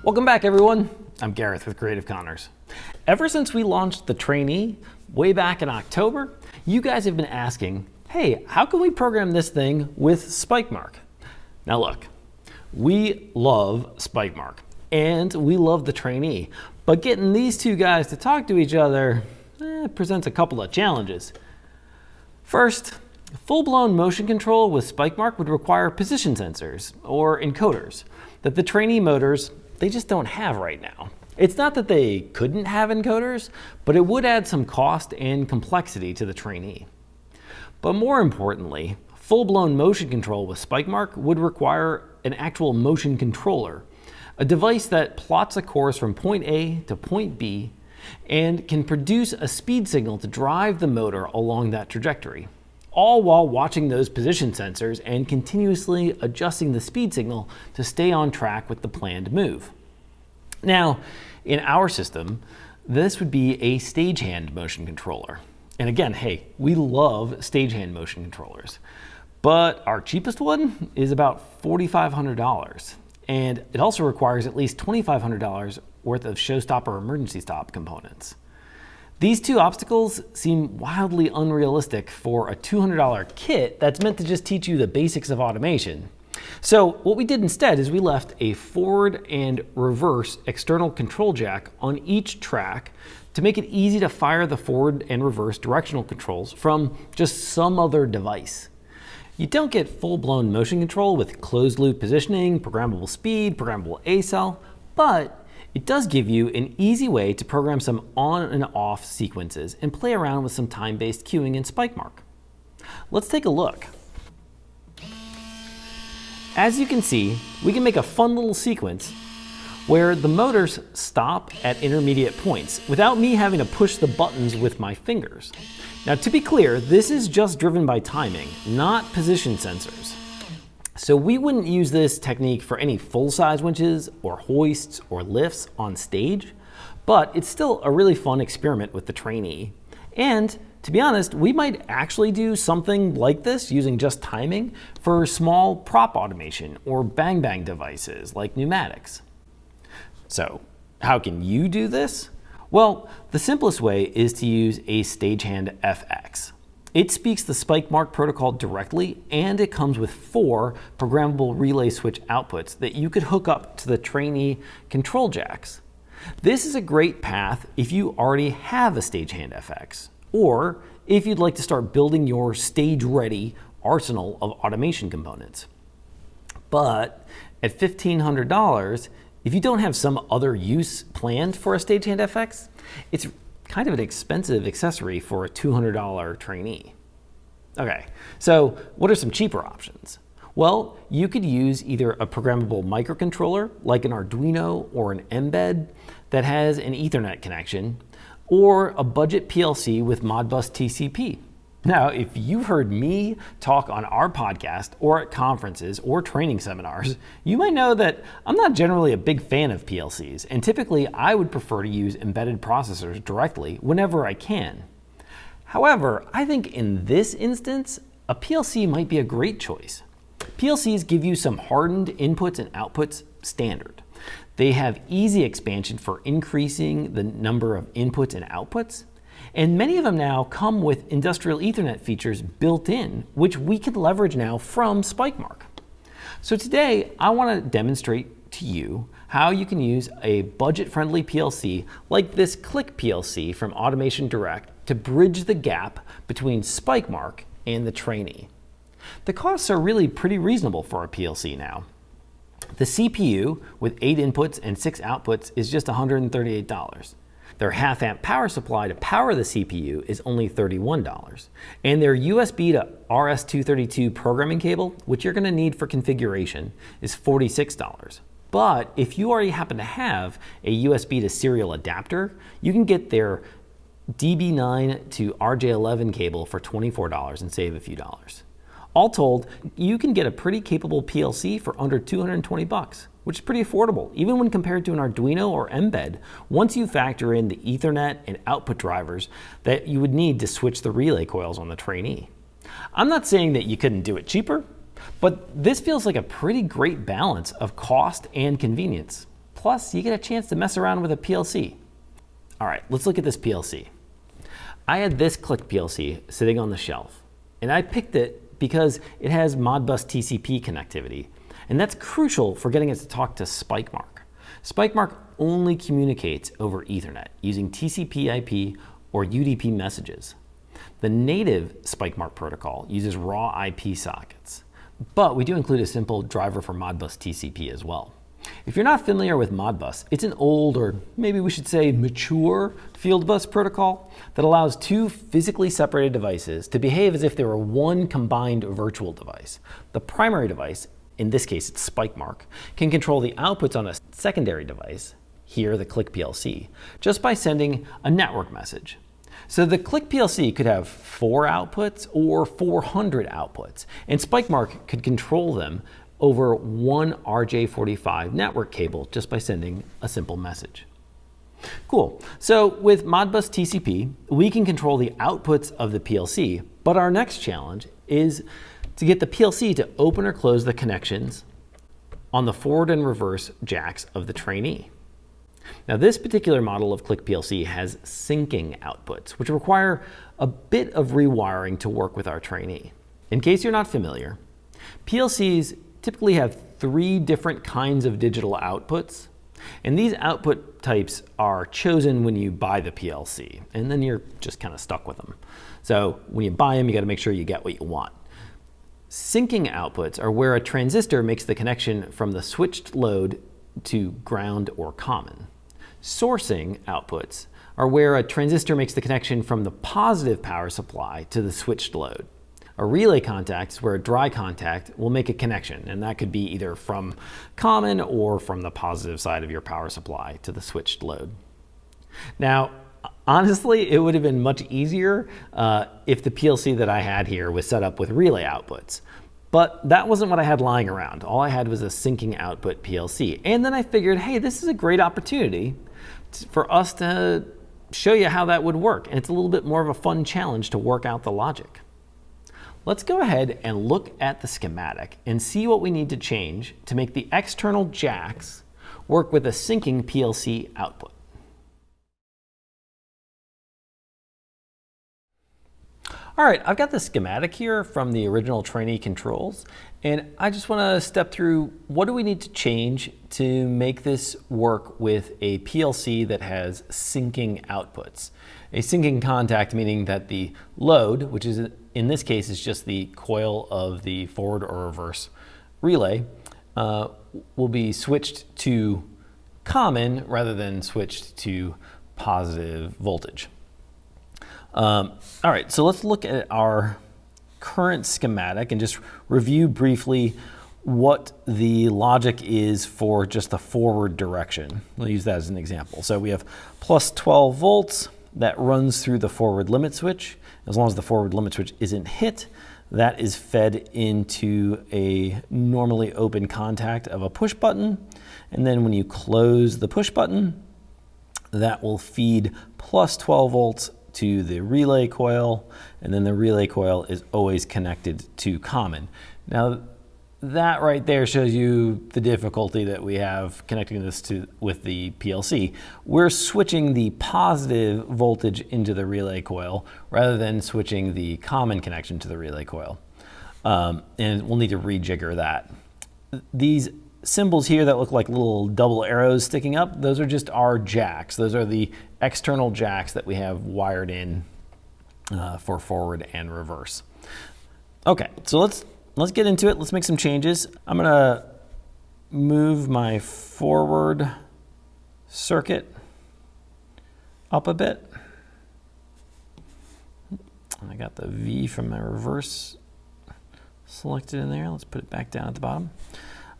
Welcome back, everyone. I'm Gareth with Creative Connors. Ever since we launched the Trainee way back in October, you guys have been asking, hey, how can we program this thing with Spikemark? Now look, we love Spikemark and we love the Trainee, but getting these two guys to talk to each other presents a couple of challenges. First, full-blown motion control with Spikemark would require position sensors or encoders that the Trainee motors, they just don't have right now. It's not that they couldn't have encoders, but it would add some cost and complexity to the Trainee. But more importantly, full-blown motion control with Spikemark would require an actual motion controller, a device that plots a course from point A to point B and can produce a speed signal to drive the motor along that trajectory, all while watching those position sensors and continuously adjusting the speed signal to stay on track with the planned move. Now, in our system, this would be a stagehand motion controller. And again, hey, we love stagehand motion controllers, but our cheapest one is about $4,500. And it also requires at least $2,500 worth of showstop or emergency stop components. These two obstacles seem wildly unrealistic for a $200 kit that's meant to just teach you the basics of automation. So what we did instead is we left a forward and reverse external control jack on each track to make it easy to fire the forward and reverse directional controls from just some other device. You don't get full-blown motion control with closed-loop positioning, programmable speed, programmable ACell, but it does give you an easy way to program some on and off sequences and play around with some time-based queuing in Spikemark. Let's take a look. As you can see, we can make a fun little sequence where the motors stop at intermediate points without me having to push the buttons with my fingers. Now, to be clear, this is just driven by timing, not position sensors. So we wouldn't use this technique for any full-size winches or hoists or lifts on stage, but it's still a really fun experiment with the Trainee. And to be honest, we might actually do something like this using just timing for small prop automation or bang-bang devices like pneumatics. So how can you do this? Well, the simplest way is to use a stagehand FX. It speaks the Spikemark protocol directly, and it comes with 4 programmable relay switch outputs that you could hook up to the Trainee control jacks. This is a great path if you already have a stagehand FX, or if you'd like to start building your stage-ready arsenal of automation components. But at $1,500, if you don't have some other use planned for a stagehand FX, it's kind of an expensive accessory for a $200 Trainee. Okay, so what are some cheaper options? Well, you could use either a programmable microcontroller like an Arduino or an Mbed that has an Ethernet connection, or a budget PLC with Modbus TCP. Now, if you've heard me talk on our podcast or at conferences or training seminars, you might know that I'm not generally a big fan of PLCs, and typically I would prefer to use embedded processors directly whenever I can. However, I think in this instance, a PLC might be a great choice. PLCs give you some hardened inputs and outputs standard. They have easy expansion for increasing the number of inputs and outputs. And many of them now come with industrial Ethernet features built in, which we can leverage now from Spikemark. So today, I want to demonstrate to you how you can use a budget-friendly PLC like this Click PLC from Automation Direct to bridge the gap between Spikemark and the Trainee. The costs are really pretty reasonable for a PLC now. The CPU with 8 inputs and 6 outputs is just $138. Their half-amp power supply to power the CPU is only $31. And their USB to RS-232 programming cable, which you're going to need for configuration, is $46. But if you already happen to have a USB to serial adapter, you can get their DB9 to RJ11 cable for $24 and save a few dollars. All told, you can get a pretty capable PLC for under $220, which is pretty affordable, even when compared to an Arduino or Mbed, once you factor in the Ethernet and output drivers that you would need to switch the relay coils on the Trainee. I'm not saying that you couldn't do it cheaper, but this feels like a pretty great balance of cost and convenience. Plus, Plus, you get a chance to mess around with a PLC. All right, let's look at this PLC. I had this Click PLC sitting on the shelf, and I picked it because it has ModbusTCP connectivity, and that's crucial for getting it to talk to Spikemark. Spikemark only communicates over Ethernet using TCP IP or UDP messages. The native Spikemark protocol uses raw IP sockets, but we do include a simple driver for ModbusTCP as well. If you're not familiar with Modbus, it's an old, or maybe we should say mature, field bus protocol that allows two physically separated devices to behave as if they were one combined virtual device. The primary device, in this case it's Spikemark, can control the outputs on a secondary device, here the Click PLC, just by sending a network message. So the Click PLC could have 4 outputs or 400 outputs, and Spikemark could control them over one RJ45 network cable just by sending a simple message. Cool. So with Modbus TCP, we can control the outputs of the PLC, but our next challenge is to get the PLC to open or close the connections on the forward and reverse jacks of the Trainee. Now this particular model of Click PLC has syncing outputs, which require a bit of rewiring to work with our Trainee. In case you're not familiar, PLCs typically have 3 different kinds of digital outputs, and these output types are chosen when you buy the PLC, and then you're just kind of stuck with them. So when you buy them, you got to make sure you get what you want. Syncing outputs are where a transistor makes the connection from the switched load to ground or common. Sourcing outputs are where a transistor makes the connection from the positive power supply to the switched load. A relay contact is where a dry contact will make a connection, and that could be either from common or from the positive side of your power supply to the switched load. Now, honestly, it would have been much easier if the PLC that I had here was set up with relay outputs. But that wasn't what I had lying around. All I had was a syncing output PLC. And then I figured, hey, this is a great opportunity for us to show you how that would work. And it's a little bit more of a fun challenge to work out the logic. Let's go ahead and look at the schematic and see what we need to change to make the external jacks work with a syncing PLC output. All right, I've got the schematic here from the original Trainee controls, and I just want to step through what do we need to change to make this work with a PLC that has syncing outputs. A syncing contact meaning that the load, which is in this case is just the coil of the forward or reverse relay, will be switched to common rather than switched to positive voltage. All right, so let's look at our current schematic and just review briefly what the logic is for just the forward direction. We'll use that as an example. So we have plus 12 volts that runs through the forward limit switch. As long as the forward limit switch isn't hit, that is fed into a normally open contact of a push button. And then when you close the push button, that will feed plus 12 volts to the relay coil, and then the relay coil is always connected to common. Now that right there shows you the difficulty that we have connecting this with the PLC. We're switching the positive voltage into the relay coil rather than switching the common connection to the relay coil. And we'll need to rejigger that. These symbols here that look like little double arrows sticking up, those are just our jacks. Those are the external jacks that we have wired in for forward and reverse. Okay, so let's get into it. Let's make some changes. I'm gonna move my forward circuit up a bit. I got the V from my reverse selected in there. Let's put it back down at the bottom.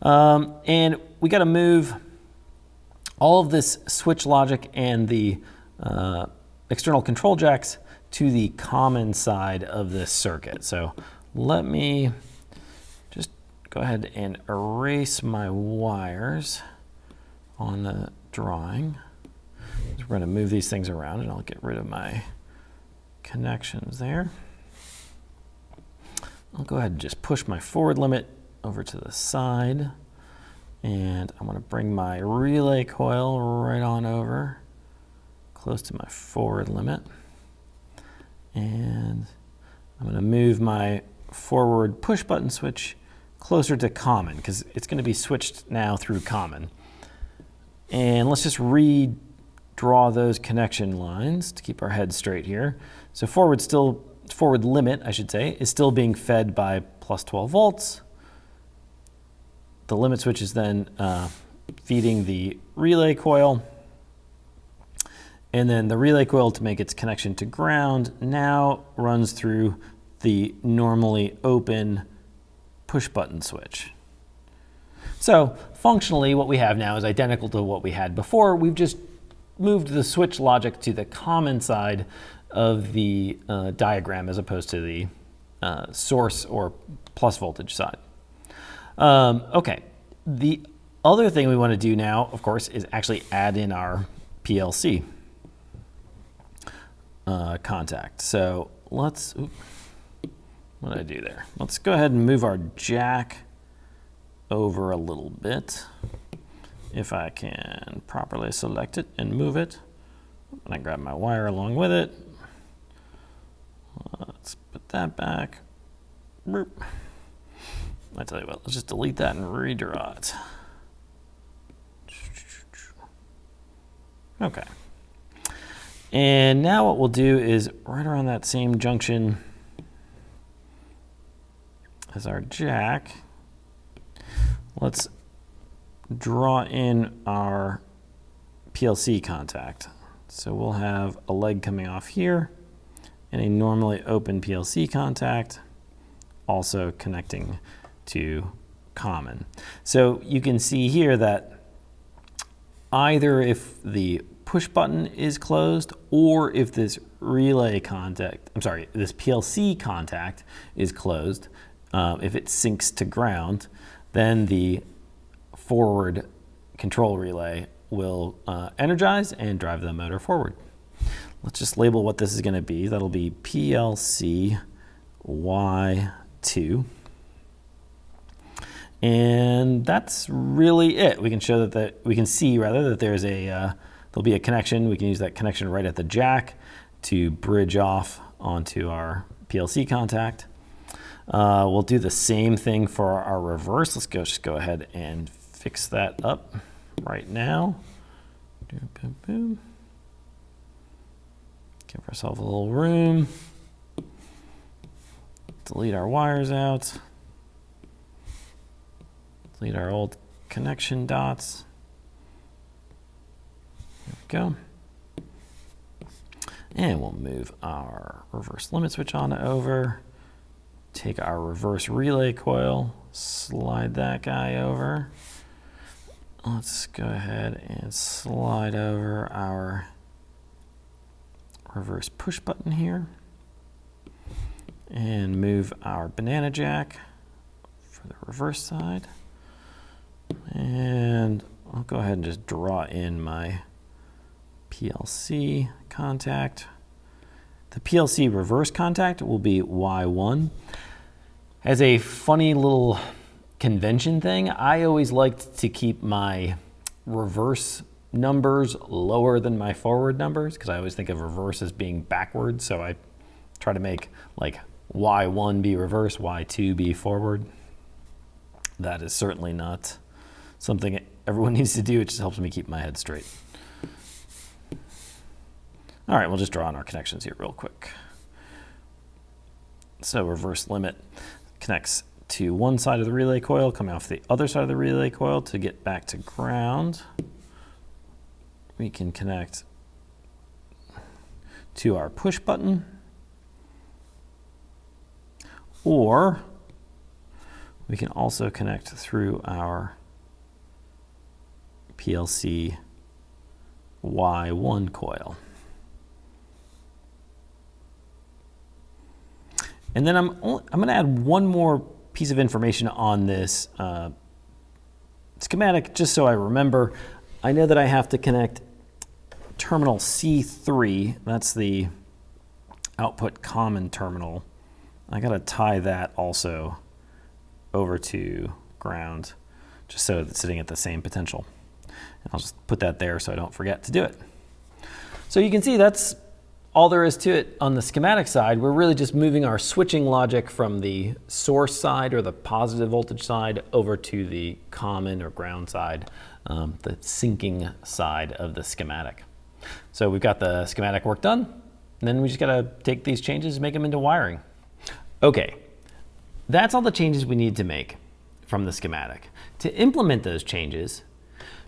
And we got to move all of this switch logic and the external control jacks to the common side of this circuit. So let me just go ahead and erase my wires on the drawing. So we're going to move these things around, and I'll get rid of my connections there. I'll go ahead and just push my forward limit over to the side, And I'm going to bring my relay coil right on over, close to my forward limit. And I'm going to move my forward push button switch closer to common, because it's going to be switched now through common. And let's just redraw those connection lines to keep our head straight here. So forward limit, I should say, is still being fed by plus 12 volts. The limit switch is then feeding the relay coil. And then the relay coil, to make its connection to ground, now runs through the normally open push button switch. So functionally, what we have now is identical to what we had before. We've just moved the switch logic to the common side of the diagram as opposed to the source or plus voltage side. Okay, the other thing we want to do now, of course, is actually add in our PLC contact. So let's, what did I do there? Let's go ahead and move our jack over a little bit. If I can properly select it and move it. And I grab my wire along with it. Let's put that back. I tell you what, let's just delete that and redraw it. Okay. And now what we'll do is right around that same junction as our jack, let's draw in our PLC contact. So we'll have a leg coming off here and a normally open PLC contact also connecting to common. So you can see here that either if the push button is closed or if this relay contact, this PLC contact is closed, if it syncs to ground, then the forward control relay will energize and drive the motor forward. Let's just label what this is going to be. That'll be PLC Y2. And that's really it. We can show that we can see rather that there's there'll be a connection. We can use that connection right at the jack to bridge off onto our PLC contact. We'll do the same thing for our reverse. Let's just go ahead and fix that up right now. Boom, boom, boom. Give ourselves a little room. Delete our wires out. Delete our old connection dots. There we go. And we'll move our reverse limit switch on over. Take our reverse relay coil, slide that guy over. Let's go ahead and slide over our reverse push button here and move our banana jack for the reverse side. And I'll go ahead and just draw in my PLC contact. The PLC reverse contact will be Y1. As a funny little convention thing, I always liked to keep my reverse numbers lower than my forward numbers because I always think of reverse as being backwards. So I try to make like Y1 be reverse, Y2 be forward. That is certainly not something everyone needs to do. It just helps me keep my head straight. All right, we'll just draw on our connections here real quick. So reverse limit connects to one side of the relay coil, coming off the other side of the relay coil to get back to ground. We can connect to our push button, or we can also connect through our PLC Y1 coil. And then I'm going to add one more piece of information on this schematic just so I remember. I know that I have to connect terminal C3, that's the output common terminal. I got to tie that also over to ground just so it's sitting at the same potential. And I'll just put that there so I don't forget to do it. So you can see that's all there is to it on the schematic side. We're really just moving our switching logic from the source side or the positive voltage side over to the common or ground side, the syncing side of the schematic. So we've got the schematic work done, and then we just gotta take these changes and make them into wiring. Okay, that's all the changes we need to make from the schematic. To implement those changes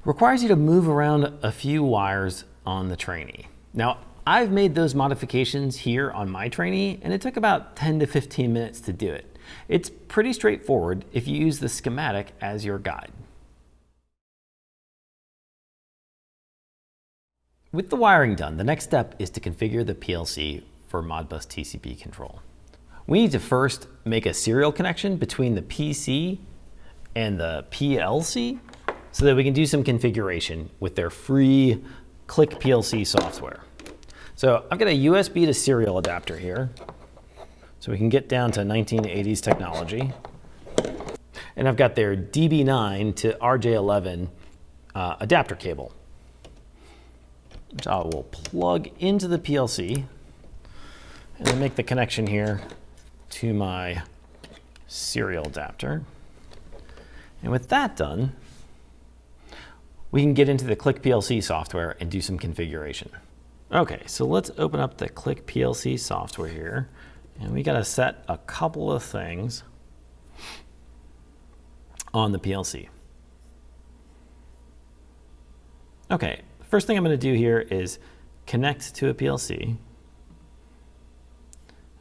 requires you to move around a few wires on the Trainee. Now, I've made those modifications here on my Trainee, and it took about 10 to 15 minutes to do it. It's pretty straightforward if you use the schematic as your guide. With the wiring done, the next step is to configure the PLC for Modbus TCP control. We need to first make a serial connection between the PC and the PLC so that we can do some configuration with their free Click PLC software. So I've got a USB to serial adapter here, so we can get down to 1980s technology. And I've got their DB9 to RJ11 adapter cable, which I will plug into the PLC and then make the connection here to my serial adapter. And with that done, we can get into the Click PLC software and do some configuration. Okay, so let's open up the Click PLC software here, and we gotta set a couple of things on the PLC. Okay, the first thing I'm gonna do here is connect to a PLC,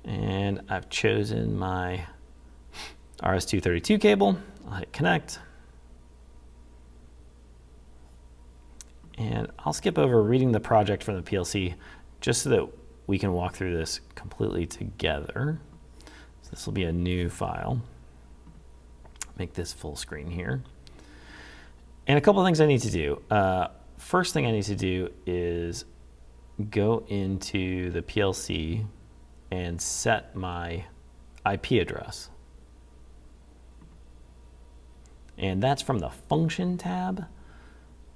and I've chosen my RS-232 cable. I'll hit connect. And I'll skip over reading the project from the PLC just so that we can walk through this completely together. So this will be a new file. Make this full screen here. And a couple of things I need to do. First thing I need to do is go into the PLC and set my IP address. And that's from the function tab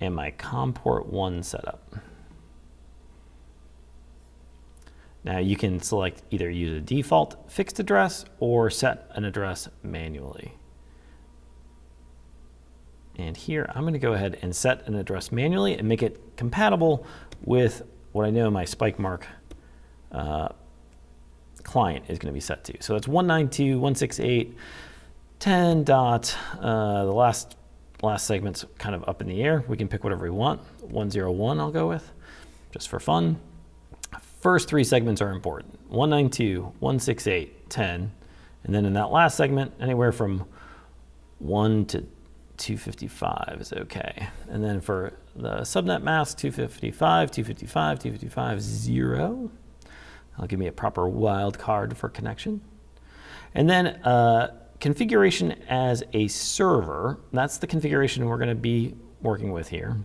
and my COM port 1 setup. Now you can select either use a default fixed address or set an address manually. And here I'm going to go ahead and set an address manually and make it compatible with what I know my Spikemark client is going to be set to. So it's 192.168.10. The last segment's kind of up in the air. We can pick whatever we want. 101 I'll go with, just for fun. First three segments are important. 192.168.10, and then in that last segment, anywhere from 1 to 255 is okay. And then for the subnet mask, 255, 255, 255, 0. That'll give me a proper wildcard for connection. And then configuration as a server, that's the configuration we're going to be working with here.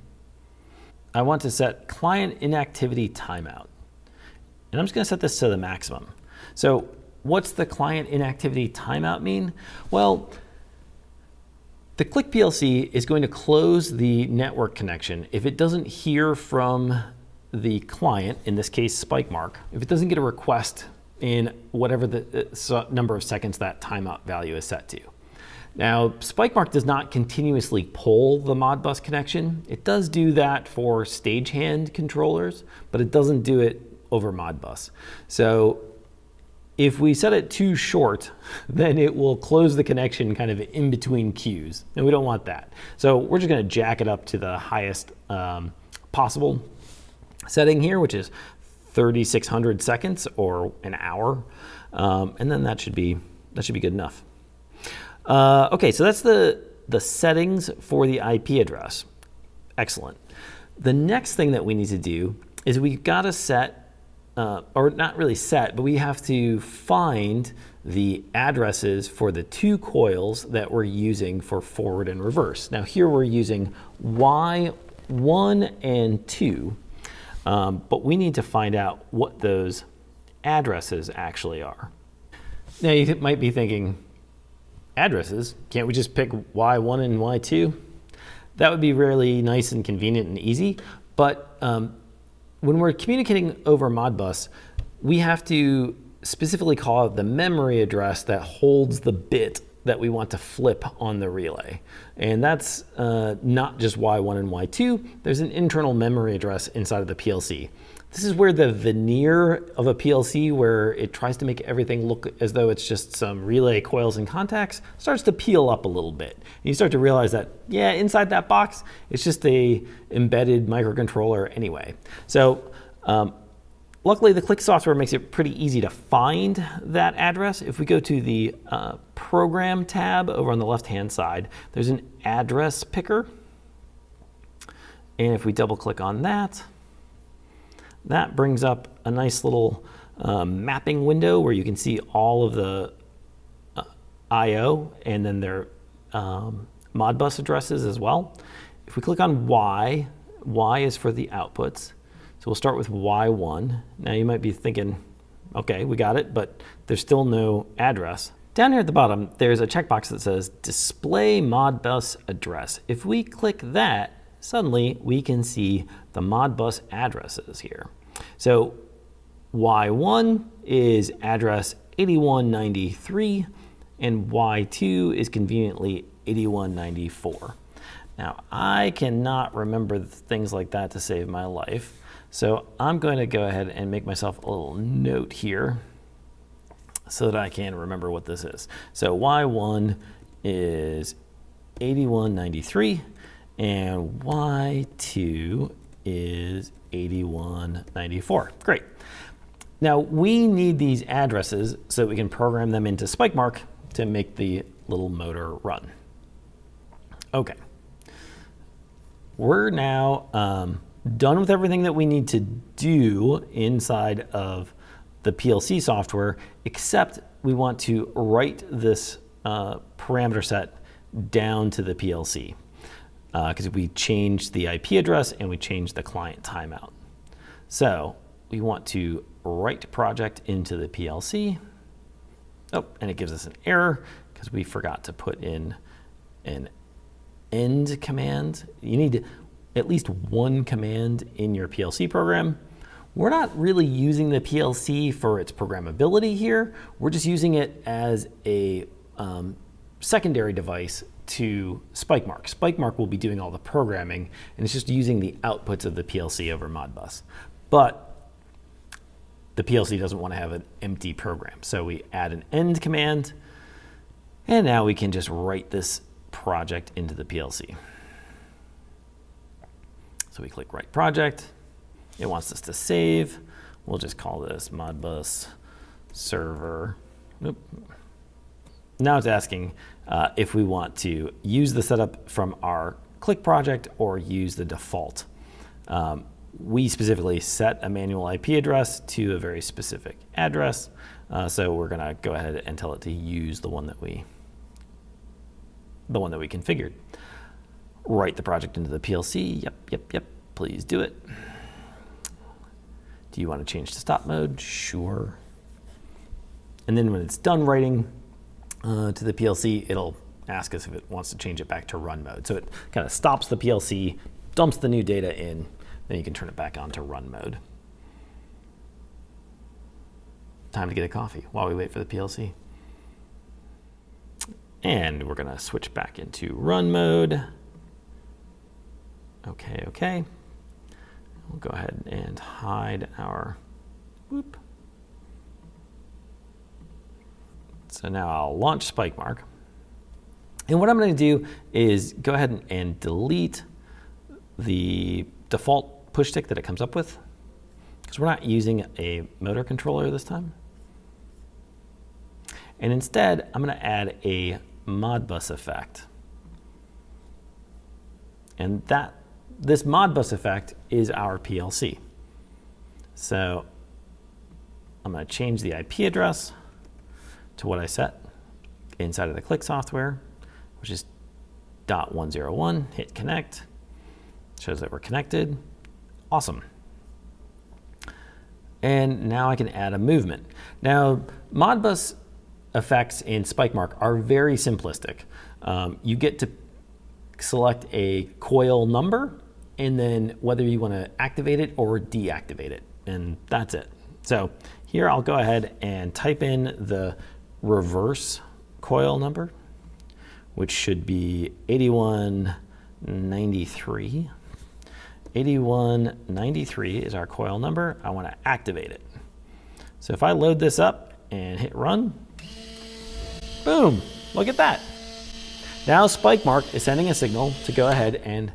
I want to set client inactivity timeout. And I'm just going to set this to the maximum. So what's the client inactivity timeout mean? Well, the Click PLC is going to close the network connection if it doesn't hear from the client, in this case Spikemark, if it doesn't get a request in whatever the number of seconds that timeout value is set to. Now, Spikemark does not continuously pull the Modbus connection. It does do that for stagehand controllers, but it doesn't do it over Modbus. So if we set it too short, then it will close the connection kind of in between queues, and we don't want that. So we're just going to jack it up to the highest possible setting here, which is 3,600 seconds or an hour, and then that should be good enough. Okay, so that's the settings for the IP address. Excellent. The next thing that we need to do is we've got to set, or not really set, but we have to find the addresses for the two coils that we're using for forward and reverse. Now here we're using Y1 and 2. But we need to find out what those addresses actually are. Now you might be thinking, addresses? Can't we just pick Y1 and Y2? That would be really nice and convenient and easy, but when we're communicating over Modbus, we have to specifically call out the memory address that holds the bit that we want to flip on the relay. And that's not just Y1 and Y2, there's an internal memory address inside of the PLC. This is where the veneer of a PLC, where it tries to make everything look as though it's just some relay coils and contacts, starts to peel up a little bit. And you start to realize that, yeah, inside that box, it's just a embedded microcontroller anyway. So luckily, the Click software makes it pretty easy to find that address. If we go to the Program tab over on the left-hand side, there's an address picker. And if we double-click on that, that brings up a nice little mapping window where you can see all of the I/O and then their Modbus addresses as well. If we click on Y, Y is for the outputs. So we'll start with Y1. Now you might be thinking, okay, we got it, but there's still no address. Down here at the bottom, there's a checkbox that says Display Modbus Address. If we click that, suddenly we can see the Modbus addresses here. So Y1 is address 8193, and Y2 is conveniently 8194. Now, I cannot remember things like that to save my life. So I'm going to go ahead and make myself a little note here so that I can remember what this is. So Y1 is 8193 and Y2 is 8194. Great. Now we need these addresses so that we can program them into Spikemark to make the little motor run. Okay. We're now done with everything that we need to do inside of the PLC software, except we want to write this parameter set down to the PLC because we changed the IP address and we changed the client timeout. So we want to write project into the PLC. Oh, and it gives us an error because we forgot to put in an end command. You need at least one command in your PLC program. We're not really using the PLC for its programmability here. We're just using it as a secondary device to Spikemark. Spikemark will be doing all the programming, and it's just using the outputs of the PLC over Modbus. But the PLC doesn't want to have an empty program. So we add an end command, and now we can just write this project into the PLC. So we click Write Project. It wants us to save. We'll just call this Modbus Server. Nope. Now it's asking if we want to use the setup from our Click project or use the default. We specifically set a manual IP address to a very specific address. So we're going to go ahead and tell it to use the one that we configured. Write the project into the PLC. Yep. Please do it. Do you want to change to stop mode? Sure. And then when it's done writing to the PLC, it'll ask us if it wants to change it back to run mode. So it kind of stops the PLC, dumps the new data in, then you can turn it back on to run mode. Time to get a coffee while we wait for the PLC. And we're going to switch back into run mode. Okay. We'll go ahead and hide our whoop. So now I'll launch Spikemark. And what I'm going to do is go ahead and delete the default push stick that it comes up with, because we're not using a motor controller this time. And instead, I'm going to add a Modbus effect. And this Modbus effect is our PLC. So I'm going to change the IP address to what I set inside of the Click software, which is .101, hit connect, shows that we're connected. Awesome. And now I can add a movement. Now, Modbus effects in Spikemark are very simplistic. You get to select a coil number, and then whether you want to activate it or deactivate it, and that's it. So here I'll go ahead and type in the reverse coil number, which should be 8193. 8193 is our coil number. I want to activate it. So if I load this up and hit run, boom, look at that. Now Spikemark is sending a signal to go ahead and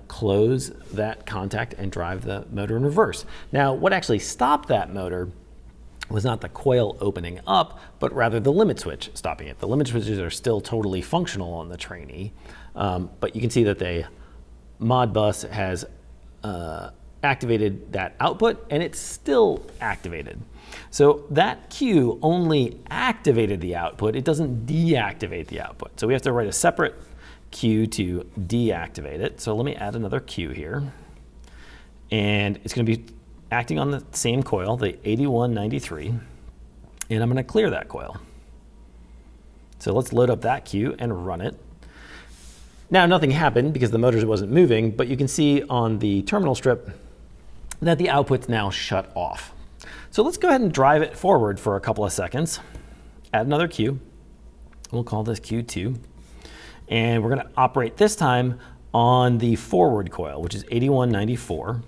close that contact and drive the motor in reverse. Now, what actually stopped that motor was not the coil opening up, but rather the limit switch stopping it. The limit switches are still totally functional on the Trainee, but you can see that the Modbus has activated that output, and it's still activated. So that queue only activated the output. It doesn't deactivate the output. So we have to write a separate queue to deactivate it. So let me add another queue here. And it's going to be acting on the same coil, the 8193. And I'm going to clear that coil. So let's load up that queue and run it. Now nothing happened because the motor wasn't moving, but you can see on the terminal strip that the output's now shut off. So let's go ahead and drive it forward for a couple of seconds. Add another queue. We'll call this Q2. And we're going to operate this time on the forward coil, which is 8194.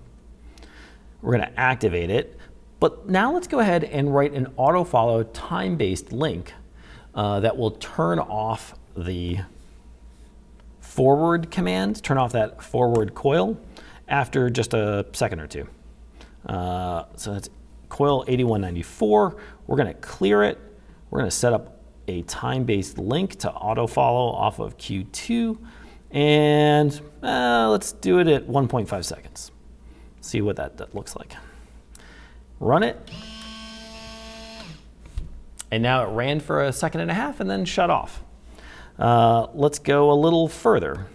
We're going to activate it. But now let's go ahead and write an auto-follow time-based link that will turn off the forward command, turn off that forward coil after just a second or two. So that's coil 8194. We're going to clear it. We're going to set up a time-based link to auto-follow off of Q2. And let's do it at 1.5 seconds. See what that looks like. Run it. And now it ran for a second and a half and then shut off. Let's go a little further.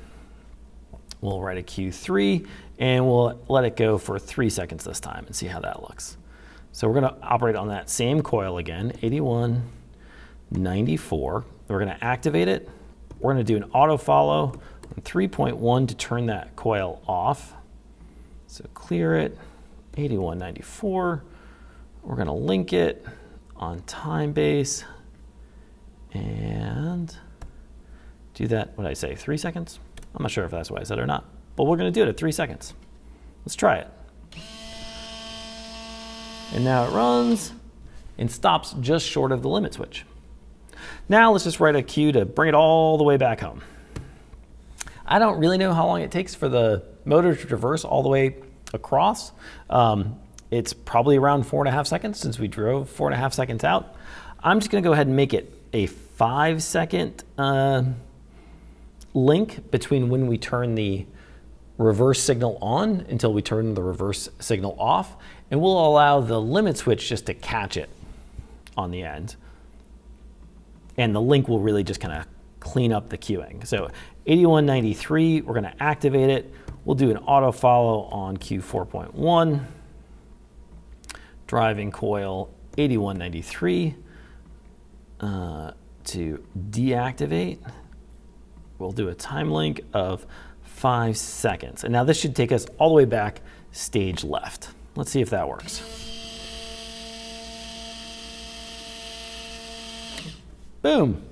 We'll write a Q3 and we'll let it go for 3 seconds this time and see how that looks. So we're going to operate on that same coil again, 8194. We're going to activate it. We're going to do an auto follow on 3.1 to turn that coil off. So clear it, 8194. We're going to link it on time base and do that, what did I say, 3 seconds? I'm not sure if that's what I said or not, but we're going to do it at 3 seconds. Let's try it. And now it runs and stops just short of the limit switch. Now let's just write a queue to bring it all the way back home. I don't really know how long it takes for the motor to traverse all the way across. It's probably around 4.5 seconds since we drove 4.5 seconds out. I'm just going to go ahead and make it a 5-second link between when we turn the reverse signal on until we turn the reverse signal off, and we'll allow the limit switch just to catch it on the end. And the link will really just kind of clean up the queuing. So 8193, we're going to activate it. We'll do an auto follow on Q4.1, driving coil 8193 to deactivate. We'll do a time link of 5 seconds. And now this should take us all the way back stage left. Let's see if that works. Boom.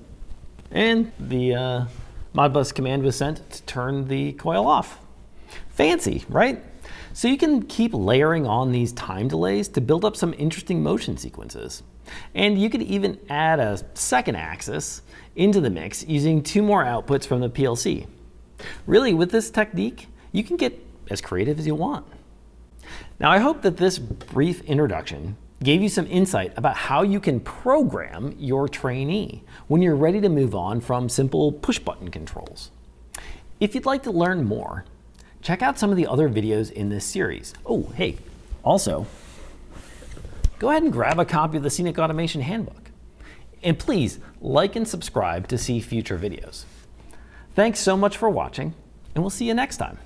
And the Modbus command was sent to turn the coil off. Fancy, right? So you can keep layering on these time delays to build up some interesting motion sequences. And you could even add a second axis into the mix using 2 more outputs from the PLC. Really, with this technique, you can get as creative as you want. Now, I hope that this brief introduction gave you some insight about how you can program your Trainee when you're ready to move on from simple push-button controls. If you'd like to learn more, check out some of the other videos in this series. Oh, hey, also, go ahead and grab a copy of the Scenic Automation Handbook. And please like and subscribe to see future videos. Thanks so much for watching, and we'll see you next time.